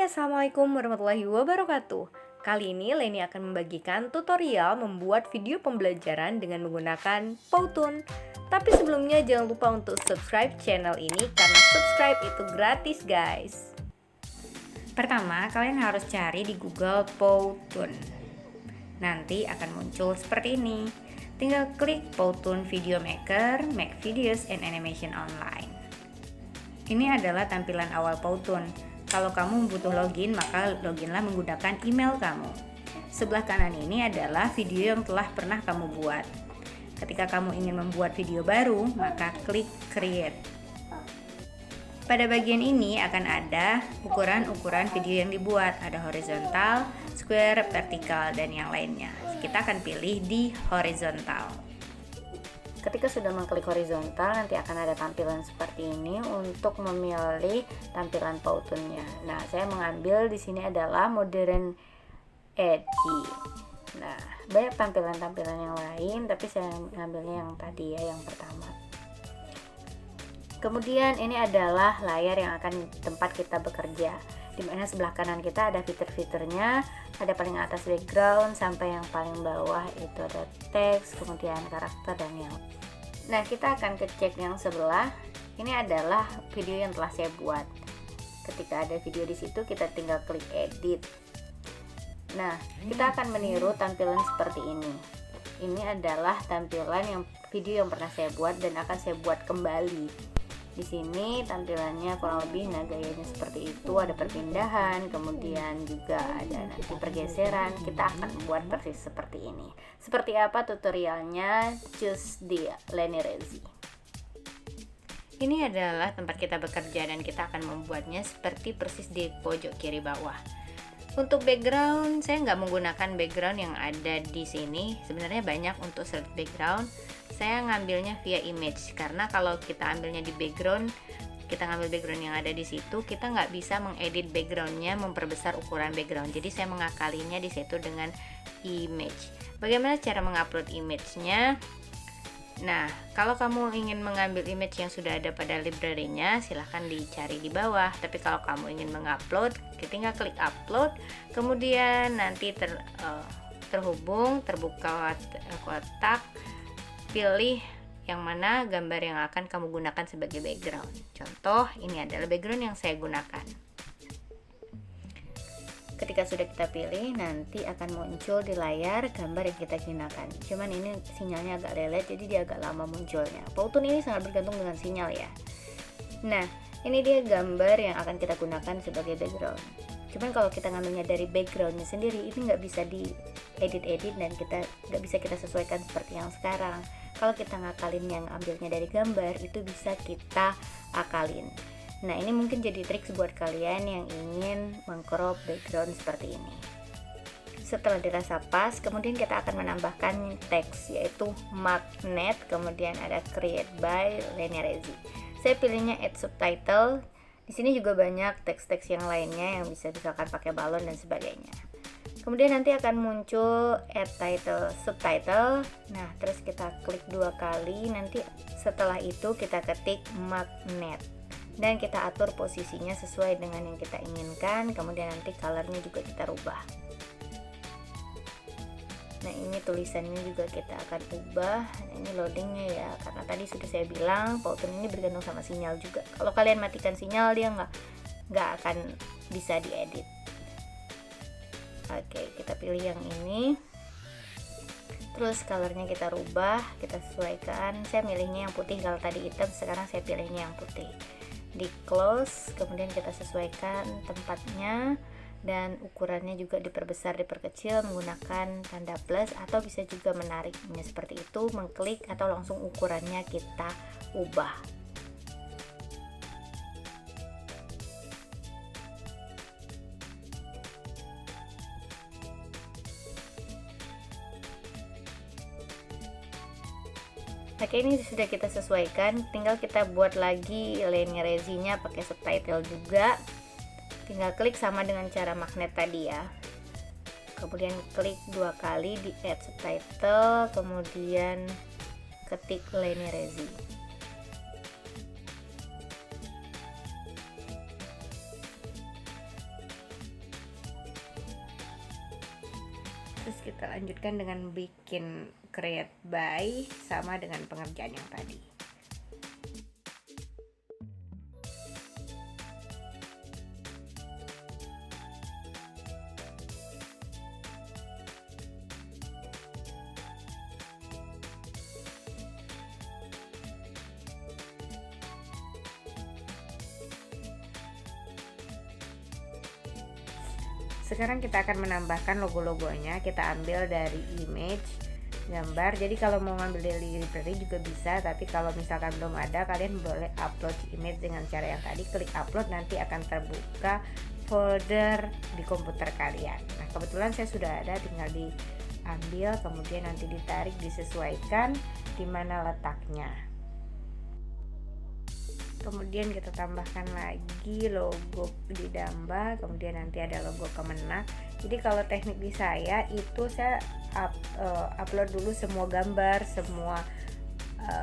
Hai, Assalamualaikum warahmatullahi wabarakatuh. Kali ini Leni akan membagikan tutorial membuat video pembelajaran dengan menggunakan Powtoon. Tapi sebelumnya jangan lupa untuk subscribe channel ini karena subscribe itu gratis guys. Pertama, kalian harus cari di Google Powtoon. Nanti akan muncul seperti ini. Tinggal klik Powtoon Video Maker, Make Videos and Animation Online. Ini adalah tampilan awal Powtoon. Kalau kamu butuh login, maka loginlah menggunakan email kamu. Sebelah kanan ini adalah video yang telah pernah kamu buat. Ketika kamu ingin membuat video baru, maka klik Create. Pada bagian ini akan ada ukuran-ukuran video yang dibuat. Ada horizontal, square, vertikal, dan yang lainnya. Kita akan pilih di horizontal. Ketika sudah mengklik horizontal, nanti akan ada tampilan seperti ini untuk memilih tampilan Powtoonnya. Nah, saya mengambil di sini adalah Modern Edgy. Nah, banyak tampilan-tampilan yang lain, tapi saya mengambilnya yang tadi ya, yang pertama. Kemudian ini adalah layar yang akan tempat kita bekerja, di mana sebelah kanan kita ada fitur-fiturnya, ada paling atas background sampai yang paling bawah itu ada teks, kemudian karakter dan yang. Nah, kita akan cek yang sebelah. Ini adalah video yang telah saya buat. Ketika ada video di situ, kita tinggal klik edit. Nah, kita akan meniru tampilan seperti ini. Ini adalah tampilan yang video yang pernah saya buat dan akan saya buat kembali. Di sini tampilannya kurang lebih gayanya seperti itu, ada perpindahan, kemudian juga ada nanti pergeseran. Kita akan membuat persis seperti ini. Seperti apa tutorialnya? Choose di Leni Rezi. Ini adalah tempat kita bekerja dan kita akan membuatnya seperti persis di pojok kiri bawah. Untuk background, saya nggak menggunakan background yang ada di sini. Sebenarnya banyak untuk select background. Saya ngambilnya via image karena kalau kita ambilnya di background, kita ngambil background yang ada di situ, kita nggak bisa mengedit backgroundnya, memperbesar ukuran background. Jadi saya mengakalinya di situ dengan image. Bagaimana cara mengupload image-nya? Nah, kalau kamu ingin mengambil image yang sudah ada pada library-nya, silahkan dicari di bawah. Tapi kalau kamu ingin mengupload, tinggal klik upload, kemudian nanti terhubung, terbuka kotak, pilih yang mana gambar yang akan kamu gunakan sebagai background. Contoh, ini adalah background yang saya gunakan. Ketika sudah kita pilih, nanti akan muncul di layar gambar yang kita gunakan. Cuman ini sinyalnya agak lelet, jadi dia agak lama munculnya. Powtoon ini sangat bergantung dengan sinyal ya. Nah, ini dia gambar yang akan kita gunakan sebagai background. Cuman kalau kita ngambilnya dari backgroundnya sendiri, ini nggak bisa diedit-edit dan nggak bisa kita sesuaikan seperti yang sekarang. Kalau kita ngakalin yang ambilnya dari gambar, itu bisa kita akalin. Nah, ini mungkin jadi trik buat kalian yang ingin mengcrop background seperti ini. Setelah dirasa pas, kemudian kita akan menambahkan teks, yaitu magnet, kemudian ada create by Leni Rezi. Saya pilihnya add subtitle. Di sini juga banyak teks-teks yang lainnya yang bisa misalkan pakai balon dan sebagainya. Kemudian nanti akan muncul add title, subtitle. Nah, terus kita klik 2 kali. Nanti setelah itu kita ketik magnet dan kita atur posisinya sesuai dengan yang kita inginkan. Kemudian nanti colornya juga kita rubah. Nah, ini tulisannya juga kita akan ubah. Nah, ini loadingnya ya, karena tadi sudah saya bilang Powtoon ini bergantung sama sinyal juga. Kalau kalian matikan sinyal, dia nggak akan bisa diedit. Oke, kita pilih yang ini. Terus colornya kita rubah, kita sesuaikan. Saya milihnya yang putih, kalau tadi hitam, sekarang saya pilihnya yang putih. Di close, kemudian kita sesuaikan tempatnya dan ukurannya juga diperbesar, diperkecil menggunakan tanda plus, atau bisa juga menariknya seperti itu, mengklik atau langsung ukurannya kita ubah. Oke, ini sudah kita sesuaikan, tinggal kita buat lagi Leni Rezi-nya pakai subtitle juga. Tinggal klik sama dengan cara magnet tadi ya. Kemudian klik 2 kali di add subtitle, kemudian ketik Leni Rezi. Terus kita lanjutkan dengan bikin create by sama dengan pengerjaan yang tadi. Sekarang kita akan menambahkan logo-logonya. Kita ambil dari image gambar. Jadi kalau mau ngambil dari library juga bisa, tapi kalau misalkan belum ada, kalian boleh upload image dengan cara yang tadi. Klik upload, nanti akan terbuka folder di komputer kalian. Nah, kebetulan saya sudah ada, tinggal diambil, kemudian nanti ditarik, disesuaikan di mana letaknya. Kemudian kita tambahkan lagi logo di Damba, kemudian nanti ada logo Kemenak. Jadi kalau teknik di saya itu saya upload dulu semua gambar, semua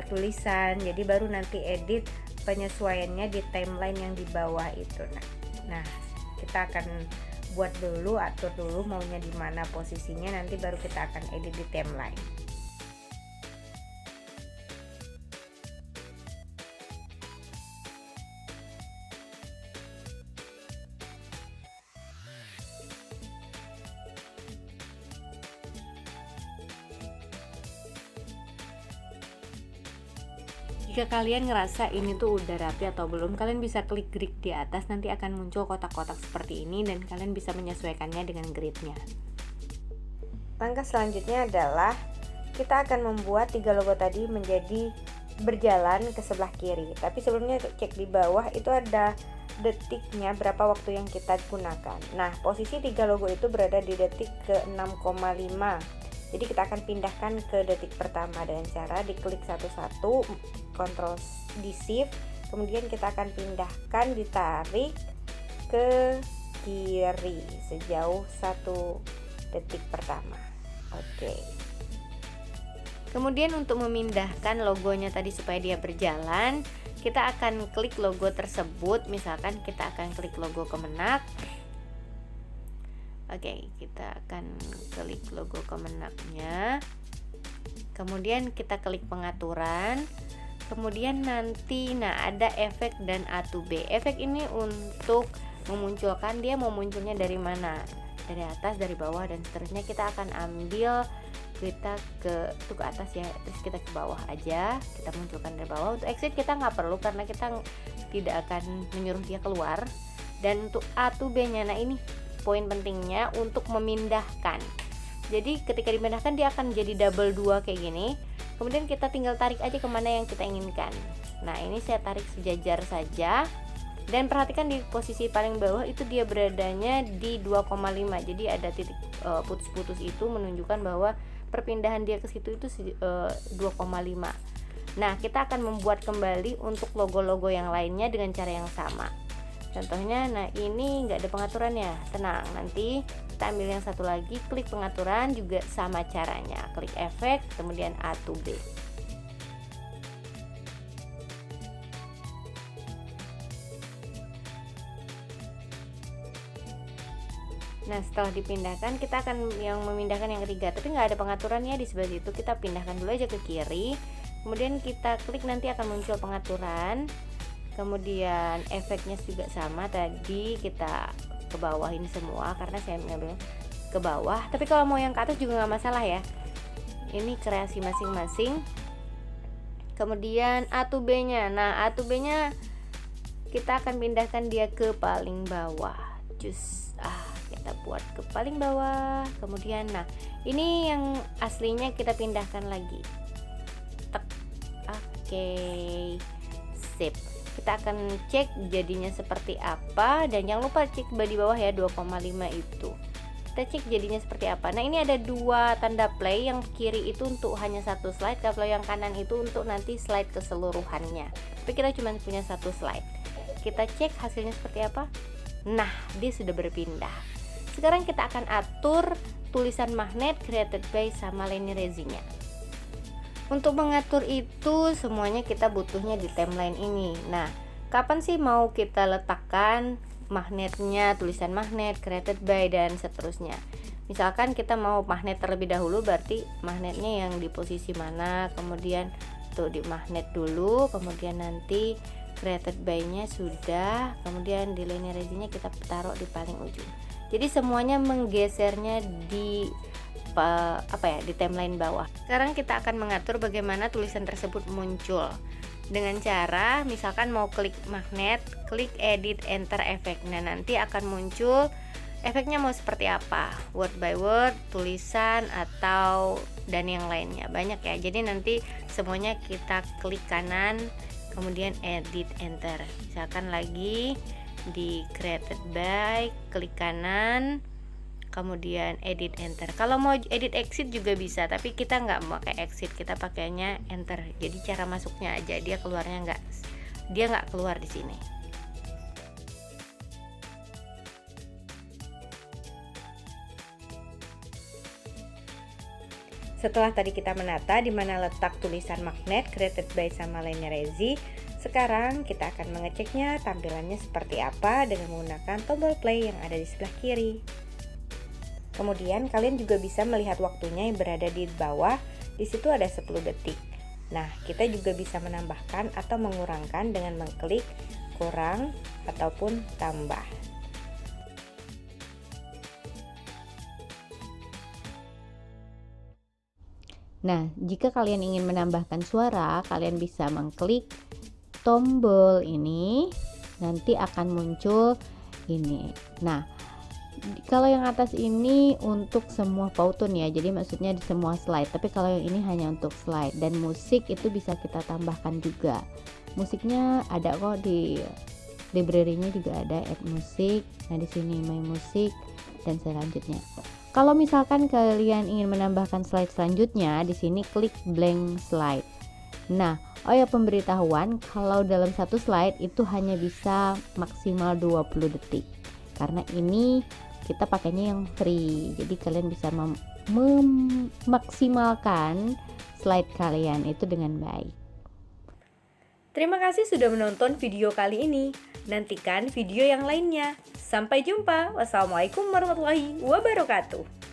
tulisan, jadi baru nanti edit penyesuaiannya di timeline yang di bawah itu. Nah, kita akan buat dulu, atur dulu maunya di mana posisinya, nanti baru kita akan edit di timeline. Jika kalian ngerasa ini tuh udah rapi atau belum, kalian bisa klik grid di atas, nanti akan muncul kotak-kotak seperti ini dan kalian bisa menyesuaikannya dengan gridnya. Langkah selanjutnya adalah kita akan membuat 3 logo tadi menjadi berjalan ke sebelah kiri. Tapi sebelumnya cek di bawah itu ada detiknya, berapa waktu yang kita gunakan. Nah, posisi 3 logo itu berada di detik ke 6,5. Jadi kita akan pindahkan ke detik pertama dengan cara diklik satu-satu, Ctrl di shift, kemudian kita akan pindahkan, ditarik ke kiri sejauh 1 detik pertama. Oke. Kemudian untuk memindahkan logonya tadi supaya dia berjalan, kita akan klik logo tersebut. Misalkan kita akan klik logo Kemenak. Oke, kita akan klik logo Kemenaknya. Kemudian kita klik pengaturan. Kemudian nanti ada efek dan A to B. Efek ini untuk memunculkan dia mau munculnya dari mana, dari atas, dari bawah, dan seterusnya. Kita akan ambil, kita ke atas ya, terus kita ke bawah aja, kita munculkan dari bawah. Untuk exit kita nggak perlu karena kita tidak akan menyuruh dia keluar. Dan untuk A to B nya, nah ini poin pentingnya untuk memindahkan. Jadi ketika dipindahkan dia akan jadi double 2 kayak gini. Kemudian kita tinggal tarik aja kemana yang kita inginkan. Nah, ini saya tarik sejajar saja. Dan perhatikan di posisi paling bawah itu dia beradanya di 2,5. Jadi ada titik putus-putus itu menunjukkan bahwa perpindahan dia ke situ itu 2,5. Nah, kita akan membuat kembali untuk logo-logo yang lainnya dengan cara yang sama. Contohnya, nah ini nggak ada pengaturannya, tenang, nanti kita ambil yang satu lagi, klik pengaturan, juga sama caranya, klik efek, kemudian A to B. Nah, setelah dipindahkan, kita akan yang memindahkan yang ketiga, tapi nggak ada pengaturannya di sebelah situ. Kita pindahkan dulu aja ke kiri, kemudian kita klik, nanti akan muncul pengaturan. Kemudian efeknya juga sama, tadi kita ke bawah ini semua karena saya mengambil ke bawah, tapi kalau mau yang ke atas juga nggak masalah ya, ini kreasi masing-masing. Kemudian A to B nya, nah A to B nya kita akan pindahkan dia ke paling bawah, kita buat ke paling bawah. Kemudian nah ini yang aslinya kita pindahkan lagi, oke, sip. Kita akan cek jadinya seperti apa, dan jangan lupa cek di bawah ya, 2,5 itu kita cek jadinya seperti apa. Nah, ini ada 2 tanda play, yang kiri itu untuk hanya 1 slide, kalau yang kanan itu untuk nanti slide keseluruhannya, tapi kita cuma punya 1 slide. Kita cek hasilnya seperti apa. Nah, dia sudah berpindah. Sekarang kita akan atur tulisan magnet, created by, sama linear-nya. Untuk mengatur itu semuanya kita butuhnya di timeline ini. Nah, kapan sih mau kita letakkan magnetnya, tulisan magnet, created by, dan seterusnya. Misalkan kita mau magnet terlebih dahulu, berarti magnetnya yang di posisi mana, kemudian tuh di magnet dulu, kemudian nanti created by-nya sudah, kemudian di linear resin-nya kita taruh di paling ujung. Jadi semuanya menggesernya di di timeline bawah. Sekarang kita akan mengatur bagaimana tulisan tersebut muncul dengan cara misalkan mau klik magnet, klik edit enter efek. Nah, nanti akan muncul efeknya mau seperti apa, word by word, tulisan, atau dan yang lainnya, banyak ya. Jadi nanti semuanya kita klik kanan, kemudian edit enter. Misalkan lagi di created by, klik kanan, kemudian edit enter. Kalau mau edit exit juga bisa, tapi kita nggak pakai exit, kita pakainya enter. Jadi cara masuknya aja, dia nggak keluar di sini. Setelah tadi kita menata di mana letak tulisan magnet, created by sama linear resin, sekarang kita akan mengeceknya tampilannya seperti apa dengan menggunakan tombol play yang ada di sebelah kiri. Kemudian kalian juga bisa melihat waktunya yang berada di bawah, di situ ada 10 detik. Nah, kita juga bisa menambahkan atau mengurangkan dengan mengklik kurang ataupun tambah. Nah, jika kalian ingin menambahkan suara, kalian bisa mengklik tombol ini, nanti akan muncul ini. Nah, kalau yang atas ini untuk semua Powtoon ya, jadi maksudnya di semua slide, tapi kalau yang ini hanya untuk slide. Dan musik itu bisa kita tambahkan juga. Musiknya ada kok di library-nya juga ada add musik. Nah, di sini my music dan selanjutnya. Kalau misalkan kalian ingin menambahkan slide selanjutnya, di sini klik blank slide. Nah, pemberitahuan kalau dalam satu slide itu hanya bisa maksimal 20 detik. Karena ini kita pakainya yang free. Jadi kalian bisa memaksimalkan slide kalian itu dengan baik. Terima kasih sudah menonton video kali ini. Nantikan video yang lainnya. Sampai jumpa. Wassalamualaikum warahmatullahi wabarakatuh.